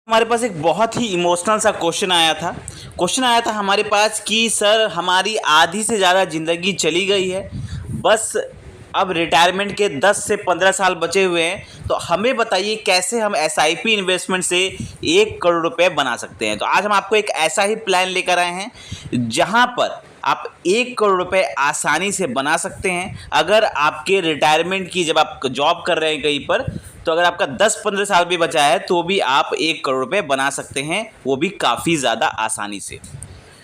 हमारे पास एक बहुत ही इमोशनल सा क्वेश्चन आया था हमारे पास कि सर हमारी आधी से ज़्यादा ज़िंदगी चली गई है, बस अब रिटायरमेंट के 10 से 15 साल बचे हुए हैं, तो हमें बताइए कैसे हम एसआईपी इन्वेस्टमेंट से 1 करोड़ रुपए बना सकते हैं। तो आज हम आपको एक ऐसा ही प्लान लेकर आए हैं जहां पर आप 1 करोड़ रुपए आसानी से बना सकते हैं। अगर आपके रिटायरमेंट की जब आप जॉब कर रहे हैं कहीं पर, तो अगर आपका 10-15 साल भी बचा है तो भी आप 1 करोड़ रुपए बना सकते हैं, वो भी काफ़ी ज़्यादा आसानी से।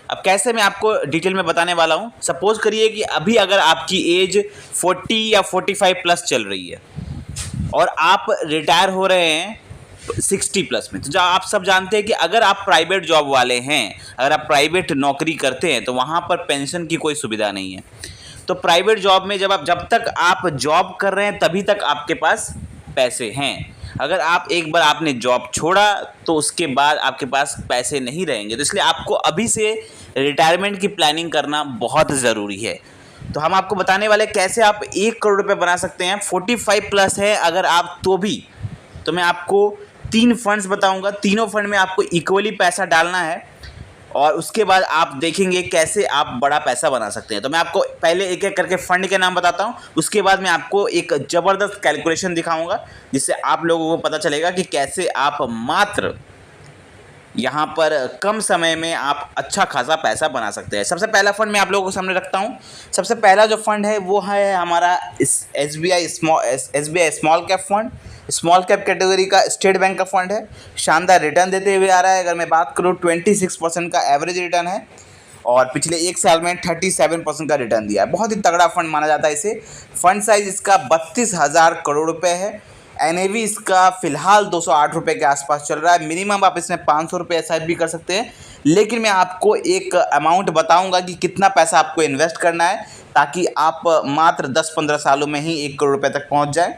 अब कैसे, मैं आपको डिटेल में बताने वाला हूँ। सपोज करिए कि अभी अगर आपकी एज 40 या 45 प्लस चल रही है और आप रिटायर हो रहे हैं 60 प्लस में, तो जो आप सब जानते हैं कि अगर आप प्राइवेट जॉब वाले हैं, अगर आप प्राइवेट नौकरी करते हैं तो वहाँ पर पेंशन की कोई सुविधा नहीं है। तो प्राइवेट जॉब में जब तक आप जॉब कर रहे हैं तभी तक आपके पास पैसे हैं। अगर आप एक बार आपने जॉब छोड़ा तो उसके बाद आपके पास पैसे नहीं रहेंगे। तो इसलिए आपको अभी से रिटायरमेंट की प्लानिंग करना बहुत ज़रूरी है। तो हम आपको बताने वाले कैसे आप 1 करोड़ रुपए बना सकते हैं। 45 प्लस है अगर आप तो मैं आपको 3 फंड्स बताऊंगा। तीनों फंड में आपको इक्वली पैसा डालना है और उसके बाद आप देखेंगे कैसे आप बड़ा पैसा बना सकते हैं। तो मैं आपको पहले एक एक करके फंड के नाम बताता हूं, उसके बाद मैं आपको एक ज़बरदस्त कैलकुलेशन दिखाऊंगा जिससे आप लोगों को पता चलेगा कि कैसे आप मात्र यहाँ पर कम समय में आप अच्छा खासा पैसा बना सकते हैं। सबसे पहला फंड मैं आप लोगों के सामने रखता हूँ। सबसे पहला जो फंड है वो है हमारा SBI small cap fund. Small cap category का स्टेट बैंक का फंड है, शानदार रिटर्न देते हुए आ रहा है। अगर मैं बात करूँ 26% का एवरेज रिटर्न है और पिछले 1 साल में 37% का रिटर्न दिया है। बहुत ही तगड़ा फंड माना जाता है इसे। फंड साइज इसका 32,000 करोड़ रुपए है। एनएवी इसका फिलहाल 208 रुपये के आसपास चल रहा है। मिनिमम आप इसमें 500 रुपये एसआईपी कर सकते हैं, लेकिन मैं आपको एक अमाउंट बताऊंगा कि कितना पैसा आपको इन्वेस्ट करना है ताकि आप मात्र 10-15 सालों में ही 1 करोड़ रुपये तक पहुंच जाए।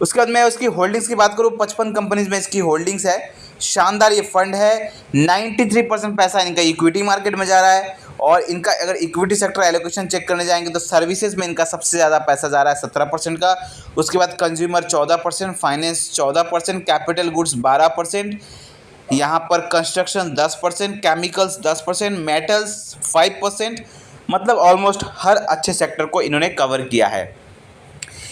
उसके बाद मैं उसकी होल्डिंग्स की बात करूँ, 55 कंपनीज में इसकी होल्डिंग्स है। शानदार ये फंड है। 93% पैसा इनका इक्विटी मार्केट में जा रहा है और इनका अगर इक्विटी सेक्टर एलोकेशन चेक करने जाएंगे तो सर्विसेज में इनका सबसे ज़्यादा पैसा जा रहा है 17% का। उसके बाद कंज्यूमर 14%, फाइनेंस 14%, कैपिटल गुड्स 12%, यहाँ पर कंस्ट्रक्शन 10%, केमिकल्स 10%, मेटल्स 5%, मतलब ऑलमोस्ट हर अच्छे सेक्टर को इन्होंने कवर किया है।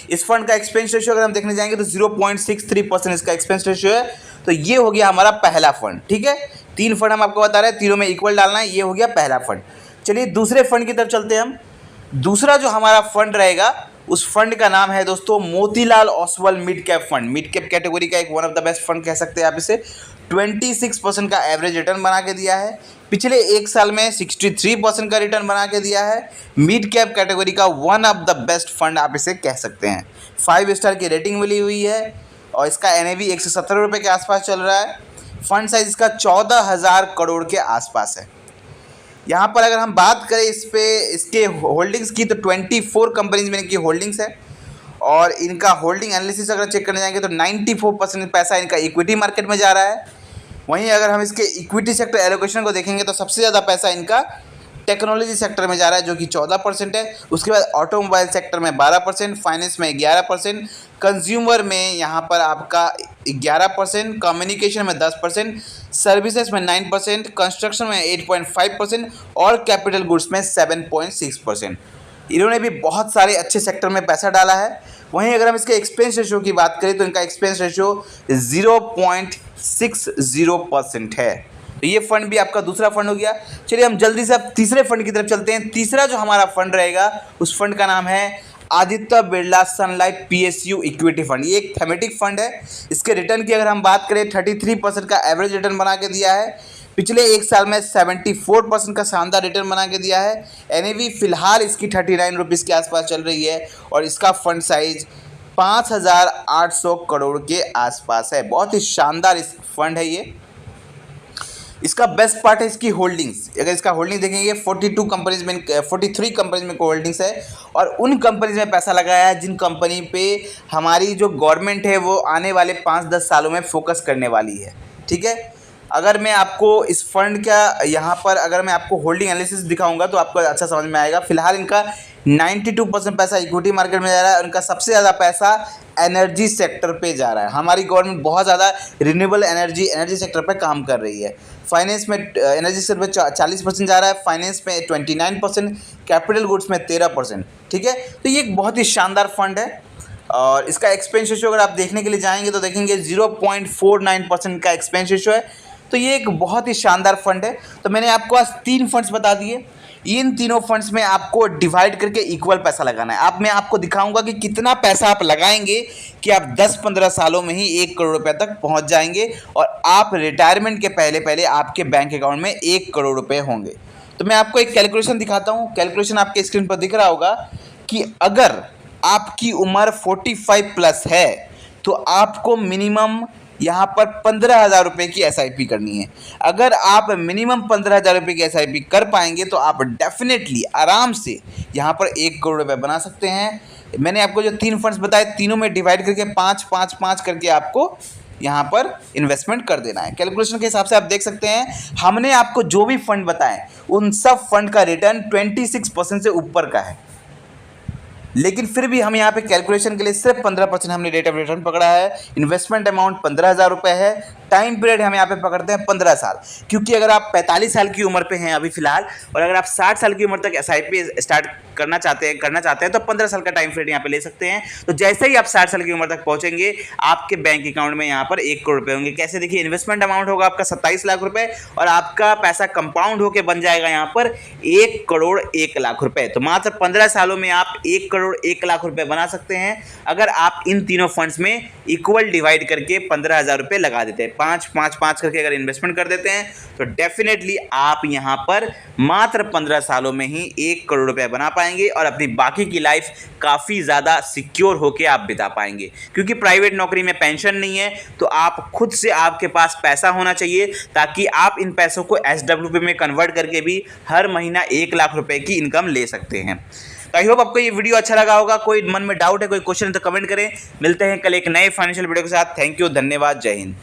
इस फंड का एक्सपेंस रेशियो अगर हम देखने जाएंगे तो 0.63% इसका एक्सपेंस रेशियो है। तो ये हो गया हमारा पहला फंड। ठीक है, 3 फंड हम आपको बता रहे हैं, तीनों में इक्वल डालना है। ये हो गया पहला फंड। चलिए दूसरे फंड की तरफ चलते हैं हम। दूसरा जो हमारा फंड रहेगा उस फंड का नाम है दोस्तों Motilal Oswal mid cap fund. Mid cap category का एक one of the best fund कह सकते हैं आप इसे। 26% का एवरेज रिटर्न बना के दिया है। पिछले 1 साल में 63% का रिटर्न बना के दिया है। मिड कैप कैटेगरी का one of the best fund आप इसे कह सकते हैं। 5 स्टार की रेटिंग मिली हुई है और इसका एनएवी 117 रुपये के आसपास चल रहा है। फंड साइज इसका 14,000 करोड़ के आसपास है। यहाँ पर अगर हम बात करें इसके होल्डिंग्स की तो 24 कंपनीज में इनकी होल्डिंग्स है और इनका होल्डिंग एनालिसिस अगर चेक करने जाएंगे तो 94% पैसा इनका इक्विटी मार्केट में जा रहा है। वहीं अगर हम इसके इक्विटी सेक्टर एलोकेशन को देखेंगे तो सबसे ज़्यादा पैसा इनका टेक्नोलॉजी सेक्टर में जा रहा है जो कि 14% है। उसके बाद ऑटोमोबाइल सेक्टर में 12%, फाइनेंस में 11%, कंज्यूमर में यहाँ पर आपका 11%, कम्युनिकेशन में 10%, सर्विसेज में 9%, कंस्ट्रक्शन में 8.5% और कैपिटल गुड्स में 7.6%। इन्होंने भी बहुत सारे अच्छे सेक्टर में पैसा डाला है। वहीं अगर हम इसके एक्सपेंस रेशियो की बात करें तो इनका एक्सपेंस रेशियो 0.60% है। तो ये फंड भी आपका दूसरा फंड हो गया। चलिए हम जल्दी से अब तीसरे फंड की तरफ चलते हैं। तीसरा जो हमारा फंड रहेगा उस फंड का नाम है आदित्य बिरला सन लाइफ पीएसयू इक्विटी फंड। ये एक थेमेटिक फंड है। इसके रिटर्न की अगर हम बात करें 33% का एवरेज रिटर्न बना के दिया है। पिछले 1 साल में 74% का शानदार रिटर्न बना के दिया है। एनएवी फिलहाल इसकी 39 रुपीज़ के आसपास चल रही है और इसका फंड साइज 5,800 करोड़ के आसपास है। बहुत ही शानदार इस फंड है ये। इसका बेस्ट पार्ट है इसकी होल्डिंग्स। अगर इसका होल्डिंग देखेंगे 43 कंपनीज में होल्डिंग्स है और उन कंपनीज में पैसा लगाया है जिन कंपनी पे हमारी जो गवर्नमेंट है वो आने वाले 5-10 सालों में फोकस करने वाली है। ठीक है, अगर मैं आपको इस फंड का यहाँ पर अगर मैं आपको होल्डिंग एनालिसिस दिखाऊंगा तो आपको अच्छा समझ में आएगा। फिलहाल इनका 92% पैसा इक्विटी मार्केट में जा रहा है और इनका सबसे ज़्यादा पैसा एनर्जी सेक्टर पे जा रहा है। हमारी गवर्नमेंट बहुत ज़्यादा रिन्यूएबल एनर्जी सेक्टर पे काम कर रही है। फाइनेंस में एनर्जी सेक्टर पे 40% जा रहा है, फाइनेंस में 29%, कैपिटल गुड्स में 13%। ठीक है, तो ये एक बहुत ही शानदार फंड है और इसका एक्सपेंस रेशियो अगर आप देखने के लिए जाएंगे तो देखेंगे 0.49% का एक्सपेंस रेशियो है। तो ये एक बहुत ही शानदार फंड है। तो मैंने आपको आज 3 फंड्स बता दिए। इन तीनों फंड्स में आपको डिवाइड करके इक्वल पैसा लगाना है। अब मैं आपको दिखाऊंगा कि कितना पैसा आप लगाएंगे कि आप 10-15 सालों में ही 1 करोड़ रुपए तक पहुंच जाएंगे और आप रिटायरमेंट के पहले पहले आपके बैंक अकाउंट में 1 करोड़ रुपए होंगे। तो मैं आपको एक कैलकुलेशन दिखाता हूँ। कैलकुलेशन आपके स्क्रीन पर दिख रहा होगा कि अगर आपकी उम्र 45 प्लस है तो आपको मिनिमम यहाँ पर 15,000 रुपये की SIP करनी है। अगर आप मिनिमम 15,000 रुपये की SIP कर पाएंगे तो आप डेफिनेटली आराम से यहाँ पर 1 करोड़ रुपये बना सकते हैं। मैंने आपको जो 3 फंड्स बताए तीनों में डिवाइड करके 5-5-5 करके आपको यहाँ पर इन्वेस्टमेंट कर देना है। कैलकुलेशन के हिसाब से आप देख सकते हैं हमने आपको जो भी फंड बताए उन सब फंड का रिटर्न 26% से ऊपर का है, लेकिन फिर भी हम यहाँ पे कैलकुलेशन के लिए सिर्फ 15% हमने रेट ऑफ रिटर्न पकड़ा है। इन्वेस्टमेंट अमाउंट 15,000 रुपये है। टाइम पीरियड हम यहाँ पे पकड़ते हैं 15 साल, क्योंकि अगर आप 45 साल की उम्र पे हैं अभी फिलहाल और अगर आप 60 साल की उम्र तक SIP स्टार्ट करना चाहते हैं तो 15 साल का टाइम पीरियड यहाँ पे ले सकते हैं। तो जैसे ही आप 60 साल की उम्र तक पहुँचेंगे आपके बैंक अकाउंट में यहाँ पर 1 करोड़ रुपये होंगे। कैसे? देखिए, इन्वेस्टमेंट अमाउंट होगा आपका 27 लाख रुपये और आपका पैसा कंपाउंड होकर बन जाएगा यहाँ पर 1 करोड़ 1 लाख रुपये। तो मात्र 15 सालों में आप 1 करोड़ 1 लाख रुपये बना सकते हैं अगर आप इन तीनों फंड्स में इक्वल डिवाइड करके 15,000 रुपये लगा देते हैं। 5-5-5 करके अगर इन्वेस्टमेंट कर देते हैं तो डेफिनेटली आप यहाँ पर मात्र 15 सालों में ही 1 करोड़ रुपये बना पाएंगे और अपनी बाकी की लाइफ काफ़ी ज़्यादा सिक्योर होकर आप बिता पाएंगे। क्योंकि प्राइवेट नौकरी में पेंशन नहीं है तो आप खुद से आपके पास पैसा होना चाहिए ताकि आप इन पैसों को SWP में कन्वर्ट करके भी हर महीना 1 लाख रुपए की इनकम ले सकते हैं। तो आई होप आपको ये वीडियो अच्छा लगा होगा। कोई मन में डाउट है, कोई क्वेश्चन है तो कमेंट करें। मिलते हैं कल एक नए फाइनेंशियल वीडियो के साथ। थैंक यू, धन्यवाद, जय हिंद।